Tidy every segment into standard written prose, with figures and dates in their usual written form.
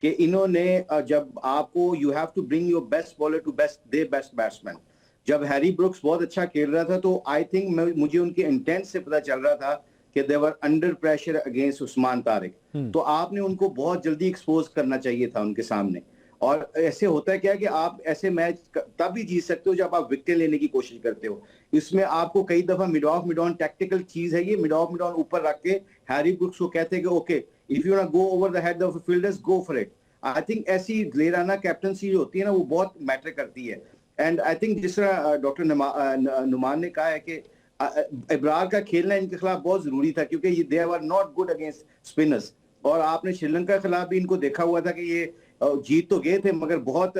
कि इन्होंने जब आपको you have to bring your best bowler to best batsman. जब हैरी ब्रुक्स बहुत अच्छा खेल रहा था तो आई थिंक मुझे उनके इंटेंट से पता चल रहा था कि they were under pressure against Usman Tariq. तो आपने उनको बहुत जल्दी एक्सपोज करना चाहिए था उनके सामने। और ऐसे होता है क्या कि आप ऐसे मैच तब भी जीत सकते हो जब आप विकेट लेने की कोशिश करते हो। इसमें आपको कई दफा mid of mid on tactical चीज है, ये मिड ऑफ मिड ऑन ऊपर रख के हैरी ब्रुक्स को कहते हैं कि okay if you want go over the head of fielders go for it. I think ऐसी लेराना कैप्टनसी जो होती है ना वो बहुत मैटर करती है। एंड आई थिंक जिस तरह डॉक्टर नुमान ने कहा है कि इब्रार का खेलना इनके खिलाफ बहुत जरूरी था क्योंकि they are not good against spinners. और आपने श्रीलंका के खिलाफ भी इनको देखा हुआ था कि ये जीत तो गए थे मगर बहुत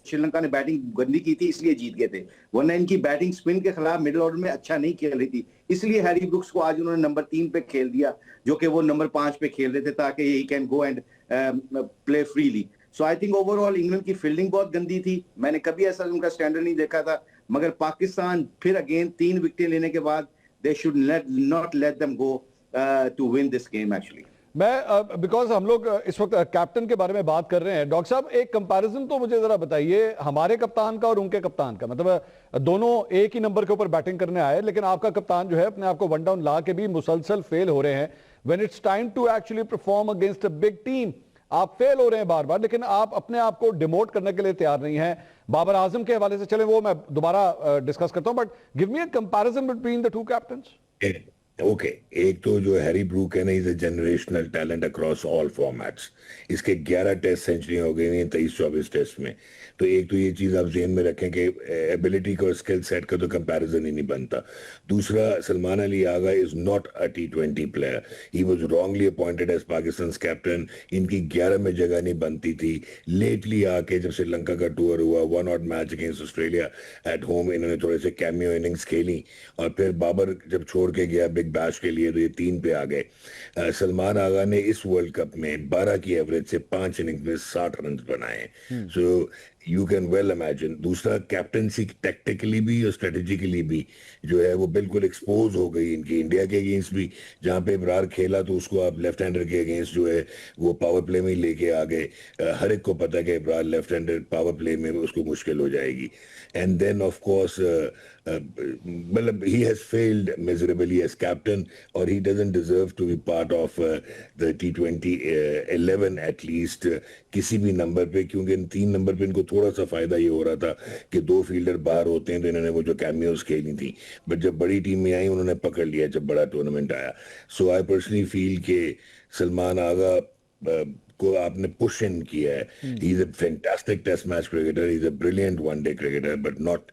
श्रीलंका ने बैटिंग गंदी की थी इसलिए जीत गए थे, वरना इनकी बैटिंग स्पिन के खिलाफ मिडिल ऑर्डर में अच्छा नहीं खेल रही थी। इसलिए हैरी ब्रुक्स को आज उन्होंने नंबर 3 पे खेल दिया जो कि वो नंबर 5 पे खेल रहे थे ताकि he can go and play freely. So I think overall England की फील्डिंग बहुत गंदी थी, मैंने कभी ऐसा उनका स्टैंडर्ड नहीं देखा था। मगर पाकिस्तान फिर अगेन 3 विकेट लेने के बाद they should not let them go to win this game actually. मैं बिकॉज हम लोग इस वक्त कैप्टन के बारे में बात कर रहे हैं, डॉक्टर साहब एक कंपैरिजन तो मुझे जरा बताइए हमारे कप्तान का और उनके कप्तान का। मतलब दोनों एक ही नंबर के ऊपर बैटिंग करने आए लेकिन आपका कप्तान जो है अपने आप को वन डाउन ला के भी मुसलसल फेल हो रहे हैं। When it's time to actually perform against a big team आप फेल हो रहे हैं बार बार, लेकिन आप अपने आप को डिमोट करने के लिए तैयार नहीं है। बाबर आजम के हवाले से चले वो मैं दोबारा डिस्कस करता हूं, but give me a comparison between the two captains. Okay एक तो जो हैरी ब्रूक है ना is a generational talent across all formats. इसके 11 टेस्ट सेंचुरी हो गई हैं 23-24 टेस्ट में। तो एक तो ये चीज आप ज़हन में रखें कि एबिलिटी का और स्किल सेट का तो कंपैरिजन ही नहीं बनता। दूसरा Salman Ali Agha is not a T20 player, he was wrongly appointed as Pakistan captain. इनकी 11 में जगह नहीं बनती थी। लेटली आके जब श्रीलंका का टूर हुआ 1 out match against Australia at home इन्होंने थोड़े से कैमियो इनिंग्स खेली और फिर बाबर जब छोड़ के गया बिग बैश के लिए तो ये 3 पे आ गए। सलमान आगा ने इस वर्ल्ड कप में 12 की एवरेज से 5 इनिंग्स में 60 रन बनाए। So you can well imagine. दूसरा कैप्टनसी टैक्टिकली भी और स्ट्रेटेजिकली भी जो है वो बिल्कुल एक्सपोज हो गई इनकी। इंडिया के अगेंस्ट भी जहां पे इब्रार खेला तो उसको आप लेफ्ट हैंडर के अगेंस्ट जो है वो पावर प्ले में ही लेके आ गए। हर एक को पता है कि Ibrar left hander power play में उसको मुश्किल हो जाएगी। एंड देन ऑफ कोर्स मतलब he has failed miserably as captain और he doesn't deserve to be part of the T20 11 at least किसी भी नंबर पे, क्योंकि इन 3 नंबर पे इनको थोड़ा सा फायदा ये हो रहा था कि 2 फील्डर बाहर होते हैं तो इन्होंने वो जो कैमियोज खेली थी। बट जब बड़ी टीम में आई उन्होंने पकड़ लिया जब बड़ा टूर्नामेंट आया। सो आई पर्सनली फील के सलमान आगा को आपने पुश इन किया है। He is a fantastic test match cricketer, he is a brilliant one day cricketer but not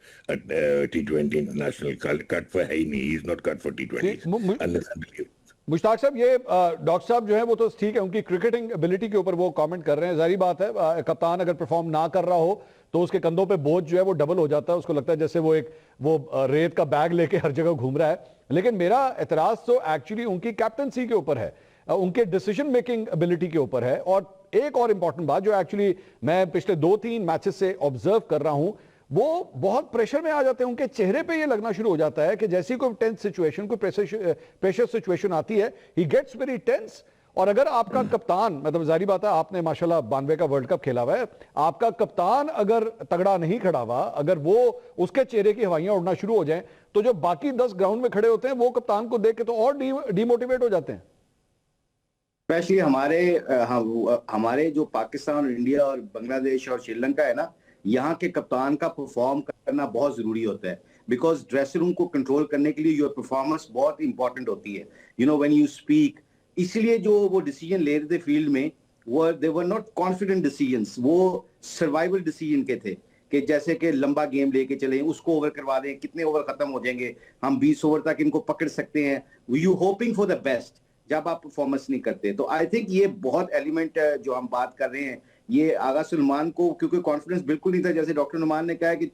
T20 international cut for है ही नहीं। He is not cut for T20 unless and Mushtaq sahab ये doctor साहब जो है वो तो ठीक है उनकी क्रिकेटिंग एबिलिटी के ऊपर वो कमेंट कर रहे हैं। जारी बात है कप्तान अगर परफॉर्म ना कर रहा हो तो उसके कंधों पे बोझ जो है वो डबल हो जाता है। उसको लगता है जैसे वो रेत का बैग लेके हर जगह घूम रहा है। लेकिन मेरा एतराज तो एक्चुअली उनकी कैप्टनसी के ऊपर है, उनके डिसीजन मेकिंग एबिलिटी के ऊपर है। और एक और इंपॉर्टेंट बात जो एक्चुअली मैं पिछले 2-3 मैचेस से ऑब्जर्व कर रहा हूं, वो बहुत प्रेशर में आ जाते हैं। उनके चेहरे पे ये लगना शुरू हो जाता है कि जैसी कोई टेंस सिचुएशन, कोई प्रेशर सिचुएशन आती है, ही गेट्स वेरी टेंस। और अगर आपका कप्तान, मतलब जारी बात है आपने माशाल्लाह 92 का वर्ल्ड कप खेला हुआ है, आपका कप्तान अगर तगड़ा नहीं खड़ा हुआ, अगर वो उसके चेहरे की हवाइयां उड़ना शुरू हो जाएं तो जो बाकी 10 ग्राउंड में खड़े होते हैं वो कप्तान को देख के तो और डिमोटिवेट हो जाते हैं। स्पेशली हमारे जो पाकिस्तान और इंडिया और बांग्लादेश और श्रीलंका है ना, यहाँ के कप्तान का परफॉर्म करना बहुत जरूरी होता है बिकॉज ड्रेसिंग रूम को कंट्रोल करने के लिए योर परफॉर्मेंस बहुत इंपॉर्टेंट होती है। You know when you speak, इसलिए जो वो डिसीजन ले रहे थे फील्ड में वो दे वर नॉट कॉन्फिडेंट डिसीजंस, वो सर्वाइवल डिसीजन के थे कि जैसे कि लंबा गेम लेके चले, उसको ओवर करवा दें, कितने ओवर खत्म हो जाएंगे, हम 20 ओवर तक इनको पकड़ सकते हैं। You hoping for the best जब आप परफॉर्मेंस नहीं करते। तो आई थिंक ये बहुत एलिमेंट जो हम बात कर रहे हैं, ये आगा सलमान को क्योंकि कॉन्फिडेंस बिल्कुल नहीं था। जैसे डॉक्टर नुमान ने कहा कि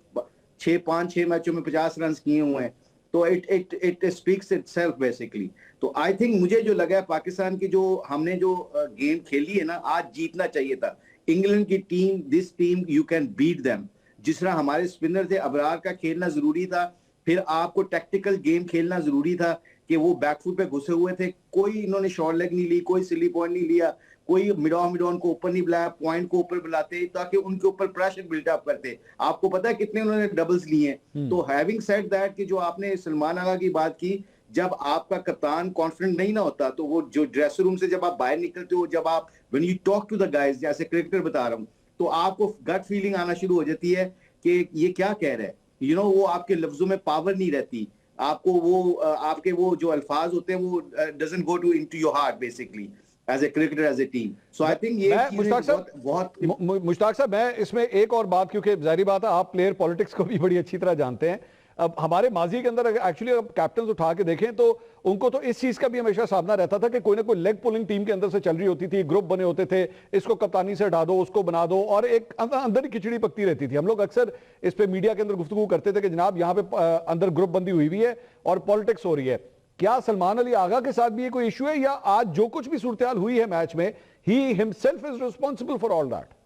5-6 मैचों में 50 रन किए हुए हैं, तो इट स्पीक्स इटसेल्फ बेसिकली। तो आई थिंक मुझे जो लगा पाकिस्तान की जो हमने जो गेम खेली है ना, आज जीतना चाहिए था। इंग्लैंड की team, this team you can beat them. जिस तरह हमारे स्पिनर थे, अबरार का खेलना जरूरी था, फिर आपको टैक्टिकल गेम खेलना जरूरी था कि वो बैकफुट पे घुसे हुए थे, कोई इन्होंने शॉर्ट लेग नहीं ली, कोई सिली पॉइंट नहीं लिया, कोई मिडॉन को ऊपर नहीं बुलाया, पॉइंट को ऊपर बुलाते ताकि उनके ऊपर प्रेशर बिल्डअप करते। आपको पता है कितने उन्होंने डबल्स लिए हैं। तो हैविंग सेड दैट कि जो आपने सलमान आगा की बात की, जब आपका कप्तान कॉन्फिडेंट नहीं ना होता तो वो जो ड्रेसर रूम से जब आप बाहर निकलते हो, जब आप when you talk to the guys, जैसे क्रिकेटर बता रहा हूँ, तो आपको गट फीलिंग आना शुरू हो जाती है कि ये क्या कह रहा है, वो आपके लफ्जों में पावर नहीं रहती, आपको वो आपके वो जो अल्फाज होते हैं वो doesn't go to into your heart basically as a cricketer, as a team. So I think ये मुश्ताक साहब, मैं इसमें एक और बात, क्योंकि जाहिर बात है आप प्लेयर पॉलिटिक्स को भी बड़ी अच्छी तरह जानते हैं। अब हमारे माजी के अंदर एक्चुअली अब कैप्टन उठा के देखें तो उनको तो इस चीज का भी हमेशा सामना रहता था कि कोई ना कोई लेग पुलिंग टीम के अंदर से चल रही होती थी, ग्रुप बने होते थे, इसको कप्तानी से हटा दो, उसको बना दो, और एक अंदर ही खिचड़ी पकती रहती थी। हम लोग अक्सर इस पे मीडिया के अंदर गुफ्तगू करते थे कि जनाब यहाँ पे अंदर ग्रुप बंदी हुई हुई है और पॉलिटिक्स हो रही है। क्या सलमान अली आगा के साथ भी ये कोई इशू है, या आज जो कुछ भी सूरत हाल हुई है मैच में, he himself is responsible for all that?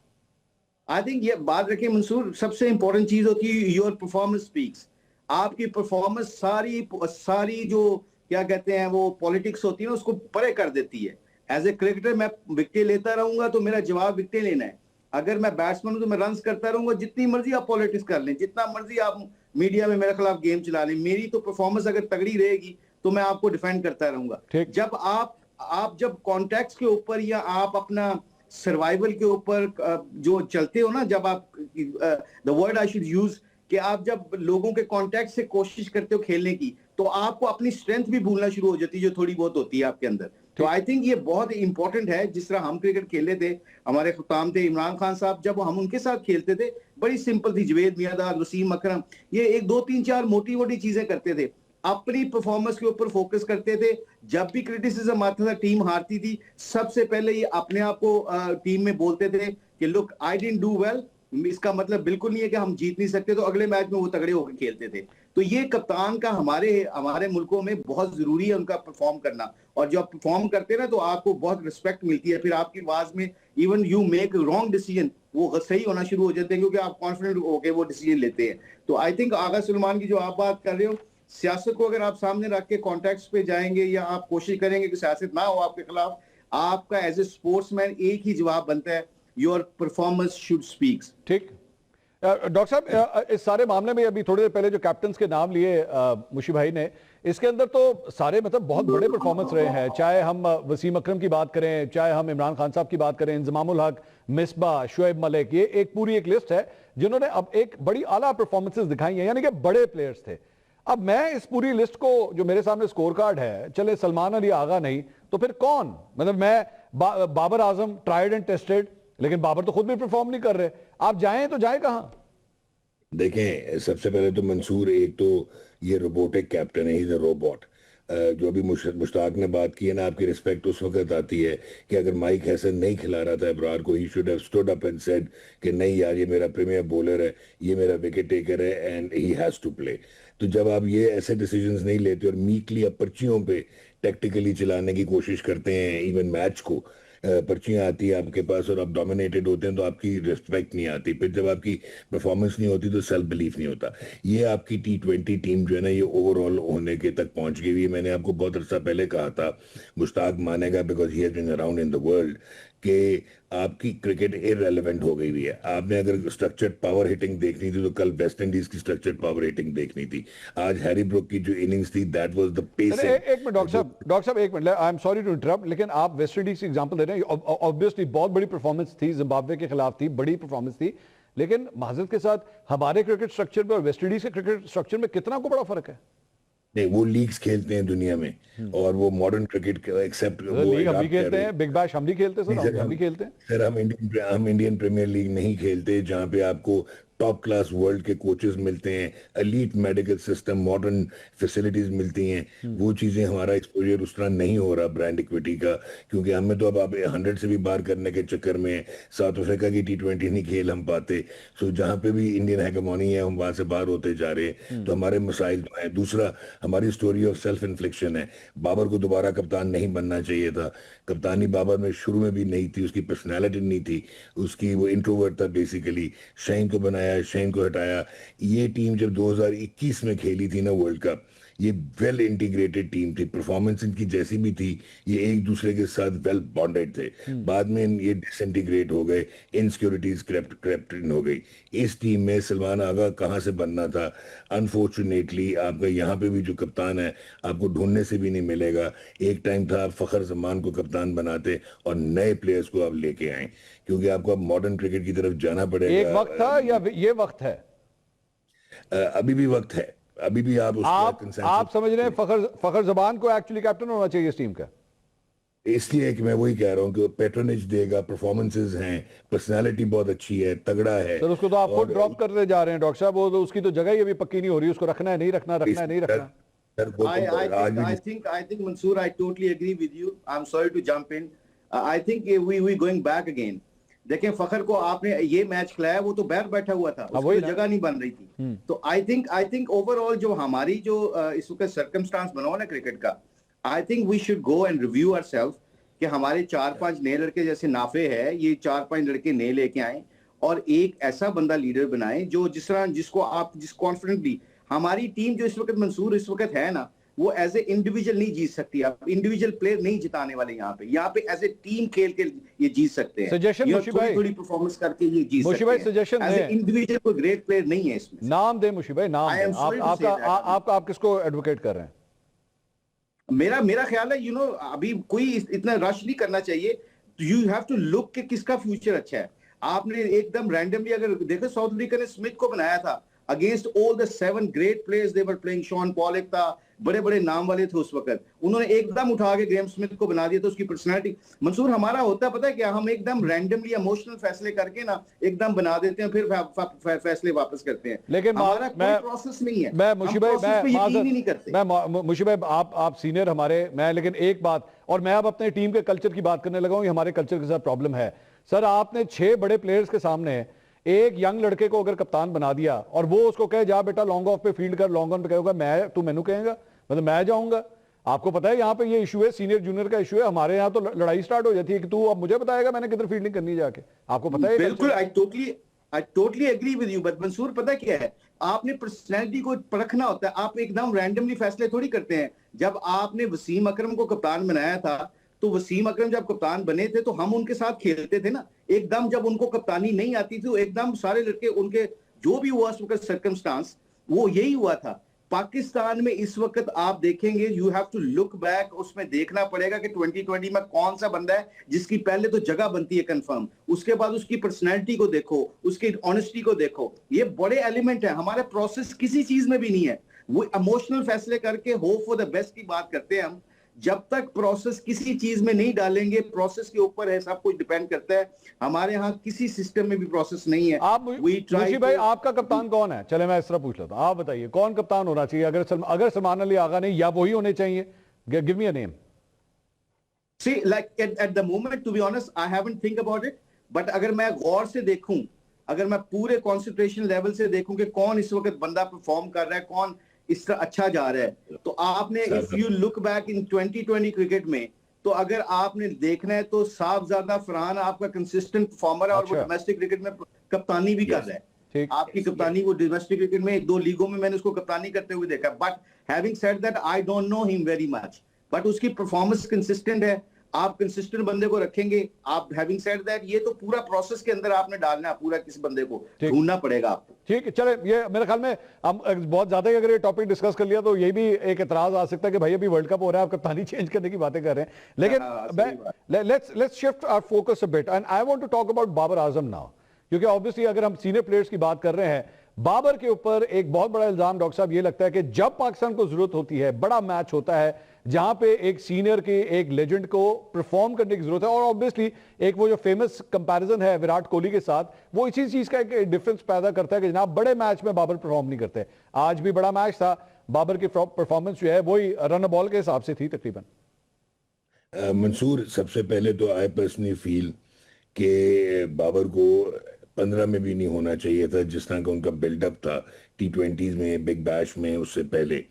I think ये बात रखें मंसूर, सबसे इंपॉर्टेंट चीज होती है योर परफॉर्मेंस स्पीक्स। आपकी परफॉर्मेंस सारी जो क्या कहते हैं वो पॉलिटिक्स होती है ना, उसको परे कर देती है। एज ए क्रिकेटर मैं विकेट लेता रहूंगा तो मेरा जवाब विकेट लेना है। अगर मैं बैट्समैन हूं तो मैं रन करता रहूंगा। जितनी मर्जी आप पॉलिटिक्स कर लें, जितना मर्जी आप मीडिया में मेरे खिलाफ गेम चला लें, मेरी तो परफॉर्मेंस अगर तगड़ी रहेगी तो मैं आपको डिफेंड करता रहूंगा। जब आप जब कॉन्टेक्ट के ऊपर या आप अपना सर्वाइवल के ऊपर जो चलते हो ना, जब आप the word I should use कि आप जब लोगों के कांटेक्ट से कोशिश करते हो खेलने की, तो आपको अपनी स्ट्रेंथ भी भूलना शुरू हो जाती है जो थोड़ी बहुत होती है आपके अंदर। तो आई थिंक ये बहुत इंपॉर्टेंट है। जिस तरह हम क्रिकेट खेले थे, हमारे खिताम थे इमरान खान साहब, जब हम उनके साथ खेलते थे बड़ी सिंपल थी। जवेद मियांदाद, वसीम अकरम, ये 1 2 3 4 मोटी मोटी चीजें करते थे, अपनी परफॉर्मेंस के ऊपर फोकस करते थे। जब भी क्रिटिसिज्म आता था, टीम हारती थी, सबसे पहले ये अपने आप को टीम में बोलते थे कि look I didn't do well. इसका मतलब बिल्कुल नहीं है कि हम जीत नहीं सकते, तो अगले मैच में वो तगड़े होकर खेलते थे। तो ये कप्तान का हमारे मुल्कों में बहुत जरूरी है उनका परफॉर्म करना। और जब आप परफॉर्म करते हैं ना तो आपको बहुत रिस्पेक्ट मिलती है। फिर आपकी आवाज में even you make wrong decision, वो सही होना शुरू हो जाते हैं क्योंकि आप कॉन्फिडेंट होकर वो डिसीजन लेते हैं। तो आई थिंक आगा सलमान की जो आप बात कर रहे हो, सियासत को अगर आप सामने रख के कॉन्टेक्स्ट पे जाएंगे या आप कोशिश करेंगे कि सियासत ना हो आपके खिलाफ, आपका एज ए स्पोर्ट्समैन एक ही जवाब बनता है, योर परफॉर्मेंस शुड स्पीक्स। ठीक। डॉक्टर साहब, इस सारे मामले में अभी थोड़ी देर पहले जो कैप्टन्स के नाम लिए मुशी भाई ने, इसके अंदर तो सारे मतलब बहुत बड़े परफॉर्मेंस रहे हैं। चाहे हम वसीम अकरम की बात करें, चाहे हम इमरान खान साहब की बात करें, इंजमामुल हक, मिसबा, शुएब मलिक, ये एक पूरी एक लिस्ट है जिन्होंने अब एक बड़ी आला परफॉर्मेंसेस दिखाई हैं, यानी कि बड़े प्लेयर्स थे। अब मैं इस पूरी लिस्ट को, जो मेरे सामने स्कोर कार्ड है, चले सलमान अली आगा नहीं तो फिर कौन? मतलब मैं Babar Azam, tried and tested, लेकिन बाबर तो खुद भी परफॉर्म नहीं कर रहे। आप जाएं तो जाएं कहां? देखें, सबसे पहले तो मंसूर, एक तो ये रोबोटिक कैप्टन है, ही इज अ रोबोट। जो अभी मुश्ताक ने बात की है ना, आपकी रिस्पेक्ट उस वक्त आती है कि अगर माइक हैसन नहीं खिला रहा था अबरार को, he should have stood up and said कि नहीं यार, ये मेरा प्रीमियर बॉलर है, ये मेरा विकेट टेकर है and he has to play. तो जब आप ये ऐसे डिसीजंस नहीं लेते और मीकली आप पर्चियों पे टैक्टिकली चलाने की कोशिश करते हैं, इवन मैच को पर्चियां आती है आपके पास और आप डोमिनेटेड होते हैं, तो आपकी रिस्पेक्ट नहीं आती। फिर जब आपकी परफॉर्मेंस नहीं होती तो सेल्फ बिलीफ नहीं होता। ये आपकी T20 टीम जो है ना, ये ओवरऑल होने के तक पहुंच गई हुई है। मैंने आपको बहुत अर्सा पहले कहा था, मुश्ताक मानेगा because he has been around in the world, कि आपकी क्रिकेट इररेलेवेंट हो गई हुई है। आपने अगर स्ट्रक्चर्ड पावर हिटिंग देखनी थी तो कल वेस्ट इंडीज की स्ट्रक्चर्ड पावर हिटिंग देखनी थी। आज हैरी ब्रुक की जो इनिंग्स थी, दैट वाज द पेस। एक मिनट डॉक्टर साहब एक मिनट, I am sorry to interrupt, लेकिन आप वेस्ट इंडीज की एग्जांपल दे रहे हैं। ऑब्वियसली बहुत बड़ी परफॉर्मेंस थी, जिम्बाब्वे के खिलाफ थी, बड़ी परफॉर्मेंस थी, लेकिन माजरत के साथ हमारे क्रिकेट स्ट्रक्चर में और वेस्ट इंडीज के क्रिकेट स्ट्रक्चर में कितना को बड़ा फर्क है? नहीं, वो लीग्स खेलते हैं दुनिया में और वो मॉडर्न क्रिकेट एक्सेप्ट वो लीग हम भी खेलते हैं, बिग बैश हम भी खेलते हैं सर, हम भी खेलते हैं सर। हम इंडियन प्रीमियर लीग नहीं खेलते जहां पे आपको टॉप क्लास वर्ल्ड के कोचेस मिलते हैं, elite medical system, modern facilities मिलती हैं। वो चीजें, हमारा एक्सपोजर उस तरह नहीं हो रहा ब्रांड इक्विटी का, क्योंकि हमें तो अब आप 100 से भी बाहर करने के चक्कर में साउथ अफ्रीका की T20 नहीं खेल हम पाते। सो जहां पे भी इंडियन हैगेमोनी है, हम वहां से बाहर होते जा रहे हैं। तो हमारे मसाइल तो हैं। दूसरा, हमारी स्टोरी ऑफ सेल्फ इन्फ्लिक्शन है। बाबर को दोबारा कप्तान नहीं बनना चाहिए था। कप्तानी बाबर में शुरू में भी नहीं थी, उसकी पर्सनैलिटी नहीं थी, उसकी वो इंट्रोवर्ट था बेसिकली। शाहीन को बनाया, शाहीन को हटाया। ये टीम जब 2021 में खेली थी ना वर्ल्ड कप, ये वेल इंटीग्रेटेड टीम थी, परफॉर्मेंस इनकी जैसी भी थी, ये एक दूसरे के साथ वेल बॉन्डेड थे। बाद में ये डिसइंटीग्रेट हो गए, इनसिक्योरिटीज क्रेप्ट इन हो गई। इस टीम में सलमान आगा कहाँ से बनना था, अनफॉर्चुनेटली आपका यहाँ पे भी जो कप्तान है आपको ढूंढने से भी नहीं मिलेगा। एक टाइम था आप फखर जमान को कप्तान बनाते और नए प्लेयर्स को आप लेके आए, क्योंकि आपको अब मॉडर्न क्रिकेट की तरफ जाना पड़ेगा। एक वक्त था या ये वक्त है? अभी भी वक्त है, अभी भी आप आप समझ रहे हैं फखर जमान को एक्चुअली कैप्टन होना चाहिए इस टीम का? इसलिए कि मैं वही कह रहा हूं कि पैट्रोनेज देगा, परफॉर्मेंसेस हैं, पर्सनालिटी बहुत अच्छी है, तगड़ा है। सर उसको तो आप खुद ड्रॉप करते जा रहे हैं डॉक्टर साहब, वो तो उसकी तो जगह ही अभी पक्की नहीं हो रही, उसको रखना है नहीं रखना, रखना है नहीं रखना। I think Mansoor, I totally agree with you. I'm sorry to jump in. I think we going back again. देखें फखर को आपने ये मैच खिलाया, वो तो बाहर बैठा हुआ था, उसकी तो जगह नहीं बन रही थी। तो आई थिंक ओवरऑल जो हमारी जो इस वक्त सर्कमस्टांस बना हुआ ना क्रिकेट का, I think we should go and review ourselves कि हमारे 4-5 नए लड़के जैसे नाफे है, ये 4-5 लड़के नए लेके आए और एक ऐसा बंदा लीडर बनाए जो जिस कॉन्फिडेंटली हमारी टीम जो इस वक्त मंसूर इस वक्त है ना, वो एज ए इंडिविजुअल नहीं जीत सकती। आप इंडिविजुअल प्लेयर नहीं जिताने वाले यहाँ पे एज ए टीम खेल के ये जीत सकते हैं। सजेशन मुशी भाई, थोड़ी परफॉर्मेंस करके ये जीत मुशी भाई सकते हैं। सजेशन एज ए इंडिविजुअल कोई ग्रेट प्लेयर नहीं है इसमें। नाम दे मुशी भाई, नाम दे। आप किसको एडवोकेट कर रहे हैं? मेरा ख्याल है अभी कोई इतना रश नहीं करना चाहिए। यू हैव टू लुक कि किसका फ्यूचर अच्छा है। आपने एकदम रैंडमली अगर देखो, साउथ अफ्रीका ने स्मिथ को बनाया था against all the 7 great players they were playing. Shaun Pollock था, बड़े बड़े नाम वाले थे उस वक्त, उन्होंने एकदम उठा के ग्रेम स्मिथ को बना दिया। तो उसकी पर्सनालिटी मंसूर हमारा होता है पता है क्या, हम एकदम रैंडमली इमोशनल फैसले करके ना एकदम बना देते हैं, फिर फैसले वापस करते हैं। लेकिन हमारा कोई प्रोसेस नहीं है। मैं मुशी भाई, मैं मुशी भाई आप सीनियर हमारे, मैं लेकिन एक बात, और मैं अब अपने टीम के कल्चर की बात करने लगा हूं, हमारे कल्चर के साथ प्रॉब्लम है। सर आपने 6 बड़े प्लेयर्स के सामने एक यंग लड़के को अगर कप्तान बना दिया और वो उसको कहे जा बेटा लॉन्ग ऑफ पे फील्ड कर, लॉन्ग ऑन पे कहेगा तू मैनू कहेगा, मतलब मैं जाऊंगा। आपको पता है यहाँ पे ये इशू है, सीनियर जूनियर का इशू है। हमारे यहाँ तो लड़ाई स्टार्ट हो जाती है कि तू अब मुझे बताएगा मैंने किधर फील्डिंग करनी जाके। आपको पता है? बिल्कुल, I totally agree with you. But Mansoor पता क्या है, आपने पर्सनैलिटी को परखना होता है। आप एकदम रैंडमली फैसले थोड़ी करते हैं। जब आपने वसीम अकरम को कप्तान बनाया था, तो वसीम अकरम जब कप्तान बने थे तो हम उनके साथ खेलते थे ना। एकदम जब उनको कप्तानी नहीं आती थी तो एकदम सारे लड़के उनके जो भी हुआ सर्कमस्टांस वो यही हुआ था। पाकिस्तान में इस वक्त आप देखेंगे, you have to look back, उसमें देखना पड़ेगा कि 2020 में कौन सा बंदा है जिसकी पहले तो जगह बनती है कंफर्म, उसके बाद उसकी पर्सनैलिटी को देखो, उसकी ऑनेस्टी को देखो। ये बड़े एलिमेंट है। हमारे प्रोसेस किसी चीज में भी नहीं है। वो इमोशनल फैसले करके होप फॉर द बेस्ट की बात करते हैं हम। जब तक प्रोसेस किसी चीज में नहीं डालेंगे, प्रोसेस के ऊपर है, सब कुछ डिपेंड करता है। हमारे यहाँ किसी सिस्टम में भी प्रोसेस नहीं है। मुशी भाई आपका कप्तान कौन है? चले मैं इस तरह पूछ लेता हूं, आप बताइए कौन कप्तान होना चाहिए? अगर सलमान अली आगा नहीं, या वही होने चाहिए? Give me a name. See, like at the moment, to be honest, I haven't think about it. But अगर मैं गौर से देखूं, अगर मैं पूरे कंसंट्रेशन लेवल से देखूं कि कौन इस वक्त बंदा परफॉर्म कर रहा है, कौन इस तरह अच्छा जा रहा है, तो आपने if you look back in 2020 cricket में, तो अगर आपने देखना है तो साहबजादा फरहान आपका कंसिस्टेंट परफॉर्मर है और वो डोमेस्टिक क्रिकेट में कप्तानी भी कर रहा है। आपकी कप्तानी वो डोमेस्टिक क्रिकेट में 2 लीगों में मैंने उसको कप्तानी करते हुए देखा। But having said that, I don't know him very much, but उसकी परफॉर्मेंस कंसिस्टेंट है। आप कंसिस्टेंट बंदे को रखेंगे। आप हैविंग सेड दैट, ये तो पूरा प्रोसेस के अंदर आपने डालना है, पूरा किस बंदे को ढूंढना पड़ेगा आपको। ठीक है, चले, ये मेरे ख्याल में हम बहुत ज्यादा ही अगर ये टॉपिक डिस्कस कर लिया तो ये भी एक एतराज आ सकता है कि भाई अभी वर्ल्ड कप हो रहा है, आप कप्तानी चेंज करने की बातें कर रहे हैं। लेकिन let's shift our focus a bit and I want to talk about Babar Azam now, क्योंकि ऑब्वियसली अगर हम सीनियर प्लेयर्स की बात कर रहे हैं, बाबर के ऊपर एक बहुत बड़ा इल्जाम डॉक्टर साहब ये लगता है कि जब पाकिस्तान को जरूरत होती है, बड़ा मैच होता है जहां पे एक सीनियर के, एक लेजेंड को परफॉर्म करने की जरूरत है, और ऑब्वियसली एक वो जो फेमस कंपैरिजन है विराट कोहली के साथ, वो इसी चीज का एक डिफरेंस पैदा करता है कि जनाब बड़े मैच में बाबर परफॉर्म नहीं करते। आज भी बड़ा मैच था, बाबर की परफॉर्मेंस जो है वही रन बॉल के हिसाब से थी तकरीबन। मंसूर, सबसे पहले तो आई पर्सनली फील कि बाबर को 15 में भी नहीं होना चाहिए था, जिस तरह का उनका बिल्डअप था T20s में, बिग बैश में, उससे पहले।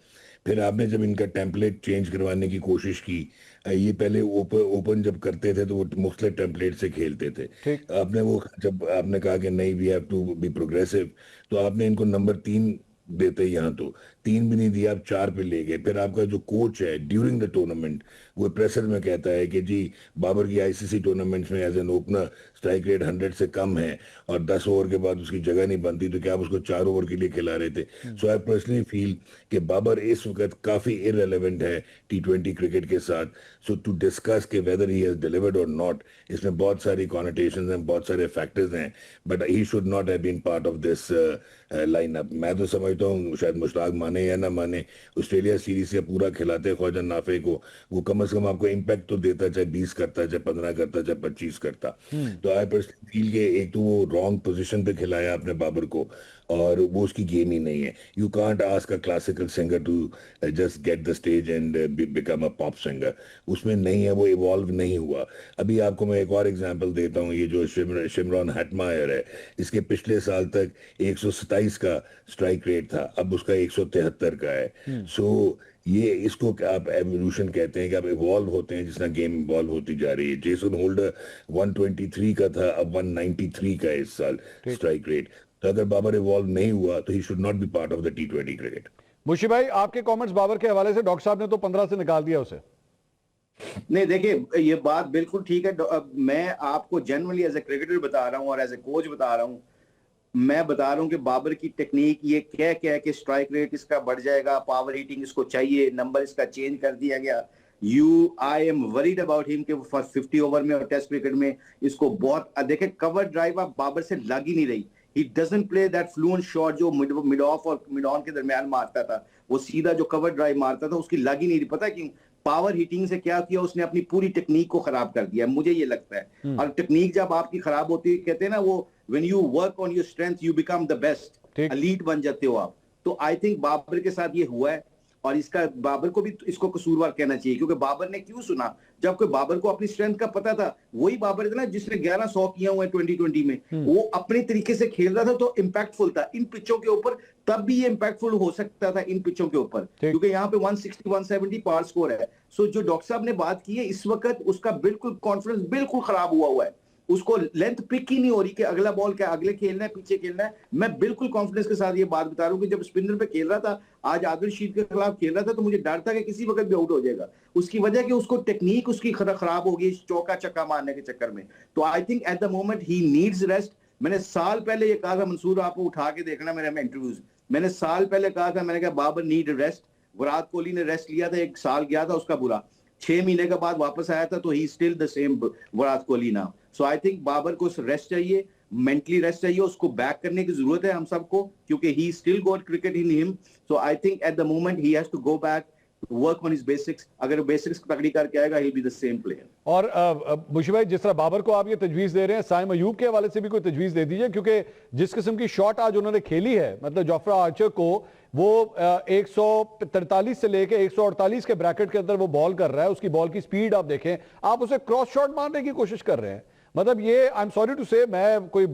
फिर आपने जब इनका टेम्पलेट चेंज करवाने की कोशिश की, ये पहले ओपन जब करते थे तो वो मुख्तलिफ टेम्पलेट से खेलते थे। आपने वो जब आपने कहा कि नहीं we have to be progressive, तो आपने इनको नंबर 3 देते यहाँ, तो 3 भी नहीं दिया, आप 4 पे ले गए। फिर आपका जो कोच है ड्यूरिंग द टूर्नामेंट वो प्रेशर में कहता है कि जी बाबर की आईसीसी टूर्नामेंट्स में as an opener strike rate 100 से कम है और 10 ओवर के बाद उसकी जगह नहीं बनती, तो क्या आप उसको 4 ओवर के लिए खिला रहे थे? सो आई पर्सनली फील कि बाबर इस वक्त काफी इररिलेवेंट है T20 क्रिकेट के साथ। सो टू डिस्कस के वेदर ही हैज डिलीवर्ड और नॉट, इसमें बहुत सारी कॉनोटेशंस हैं, बहुत सारे फैक्टर्स हैं, but he should not have been part of this lineup. मैं तो समझता हूँ शायद मुश्ताक माने या ना माने, ऑस्ट्रेलिया सीरीज से पूरा खिलाते ख्वाजा नाफे को, वो कम से कम आपको इम्पैक्ट तो देता, चाहे 20 करता, चाहे 15 करता, चाहे 25 करता। तो आई पर्सनली फील के एक तो वो रॉन्ग पोजीशन पे खिलाया आपने बाबर को, और वो उसकी गेम ही नहीं है। You can't ask a classical singer to just get the stage and become a pop singer, उसमें नहीं है, वो इवॉल्व नहीं हुआ। अभी आपको मैं एक और एग्जांपल देता हूँ, ये जो शिमरॉन हेटमायर है, इसके पिछले साल तक 127 का स्ट्राइक रेट था, अब उसका 173 का है। सो ये इसको आप एवोल्यूशन कहते हैं कि आप इवॉल्व होते हैं जिस तरह गेम इवॉल्व होती जा रही है। जेसन होल्डर 123 का था, अब 193 का है इस साल स्ट्राइक रेट। तो अगर बाबर इवॉल्व नहीं हुआ तो he should not be part of the T20 cricket. Mushi भाई, आपके कमेंट्स बाबर के हवाले से, डॉक्टर साहब ने तो 15 से निकाल दिया उसे। नहीं देखिए, ये बात बिल्कुल ठीक है। मैं आपको जनरली एज ए क्रिकेटर बता रहा हूँ और एज ए कोच बता रहा हूँ। मैं बता रहा हूँ कि बाबर की टेक्निक ये क्या क्या है कि स्ट्राइक रेट इसका बढ़ जाएगा, पावर हिटिंग इसको चाहिए, नंबर इसका चेंज कर दिया गया। I am worried about him कि 50 ओवर में और टेस्ट क्रिकेट में इसको बहुत देखे। कवर ड्राइव आप बाबर से लग ही नहीं रही। He doesn't play that fluent shot जो मिड ऑफ और मिड ऑन के दरमियान मारता था, वो सीधा जो कवर ड्राइव मारता था उसकी लग ही नहीं रही। पता है क्यों? पावर हिटिंग से क्या किया उसने, अपनी पूरी टेक्निक को खराब कर दिया, मुझे ये लगता है। और टेक्निक जब आपकी खराब होती है, कहते हैं ना वो, when you work on your strength you become the best, elite बन जाते हो आप। तो आई थिंक बाबर के साथ ये हुआ है, और इसका बाबर को भी इसको कसूरवार कहना चाहिए, क्योंकि बाबर ने क्यों सुना, जबकि बाबर को अपनी स्ट्रेंथ का पता था। वही बाबर था ना जिसने 1100 किया हुआ है 2020 में, वो अपने तरीके से खेल रहा था तो इंपैक्टफुल था इन पिचों के ऊपर। तब भी ये इंपैक्टफुल हो सकता था इन पिचों के ऊपर, क्योंकि यहाँ पे 160 170 पार स्कोर है। सो जो डॉक्टर साहब ने बात की है, इस वक्त उसका बिल्कुल कॉन्फिडेंस बिल्कुल खराब हुआ है। उसको लेंथ पिक ही नहीं हो रही कि अगला बॉल क्या, अगले खेलना है, पीछे खेलना है। मैं बिल्कुल कॉन्फिडेंस के साथ ये बात बता रहा हूँ कि जब स्पिनर पे खेल रहा था, आज आदिल रशीद के खिलाफ खेल रहा था, तो मुझे डर था कि किसी वक्त भी आउट हो जाएगा। उसकी वजह कि उसको टेक्निक उसकी खराब हो गई चौका चक्का मारने के चक्कर में। तो आई think at the moment he needs rest. मैंने साल पहले ये कहा था, मंसूर आपको उठा के देखना मेरे इंटरव्यूज, मैंने साल पहले कहा था, मैंने कहा बाबर नीड रेस्ट। विराट कोहली ने रेस्ट लिया था, एक साल गया था उसका बुरा, 6 महीने के बाद वापस आया था, तो he still the same Virat Kohli now. So I think Babar को रेस्ट चाहिए, मेंटली रेस्ट चाहिए, उसको बैक करने की जरूरत है हम सबको, क्योंकि he still got cricket in him. So I think at the moment he has to go back, work on his basics. अगर बेसिक्स तगड़ी करके आएगा, he will be the same player. और मुशी भाई, जिस तरह बाबर को आप ये तजवीज दे रहे हैं, साइम अयूब के हवाले से भी कोई तजवीज दे दीजिए, क्योंकि जिस किस्म की शॉट आज उन्होंने खेली है, मतलब जोफ्रा आर्चर को वो 143 से लेके 148 के ब्रैकेट के अंदर वो बॉल कर रहा है, उसकी बॉल की स्पीड आप देखें, आप उसे क्रॉस शॉट मारने की कोशिश कर रहे हैं। मतलब ये, आई एम सॉरी टू से, मैं कोई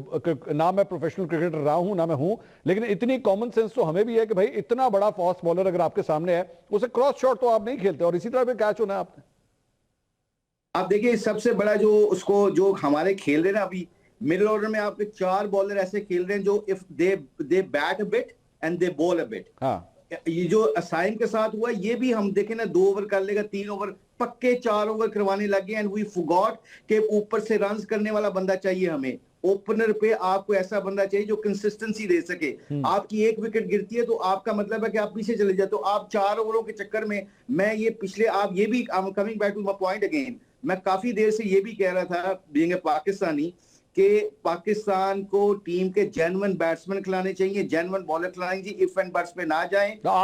ना मैं प्रोफेशनल क्रिकेटर रहा हूं ना मैं हूं, लेकिन इतनी कॉमन सेंस तो हमें भी है कि भाई इतना बड़ा फास्ट बॉलर अगर आपके सामने है, उसे क्रॉस शॉट तो आप नहीं खेलते, और इसी तरह पे कैच होना है आपने। आप देखिए, सबसे बड़ा जो उसको जो हमारे खेल रहे हैं ना अभी मिडिल ऑर्डर में, आपके 4 बॉलर ऐसे खेल रहे हैं जो if they bat a bit and they ball a bit. हाँ, ये जो असाइम के साथ हुआ, ये भी हम देखें ना, 2 ओवर कर लेगा, 3 ओवर पक्के 4 ओवर करवाने लगे, एंड वी फॉरगॉट कि ऊपर से रन्स करने वाला बंदा चाहिए हमें। ओपनर पे आपको ऐसा बंदा चाहिए जो कंसिस्टेंसी दे सके। आपकी एक विकेट गिरती है तो आपका मतलब है कि आप पीछे चले जाते हो। आप 4 ओवरों के चक्कर में, मैं ये पिछले, आप ये भी, I am coming back to my point again, मैं काफी देर से ये भी कह रहा था बीइंग ए पाकिस्तानी कि पाकिस्तान को टीम के जेन्युइन बैट्समैन खिलाने चाहिए, जेन्युइन बॉलर खिलाने चाहिए, इफ एंड बट्स पे ना जाएं।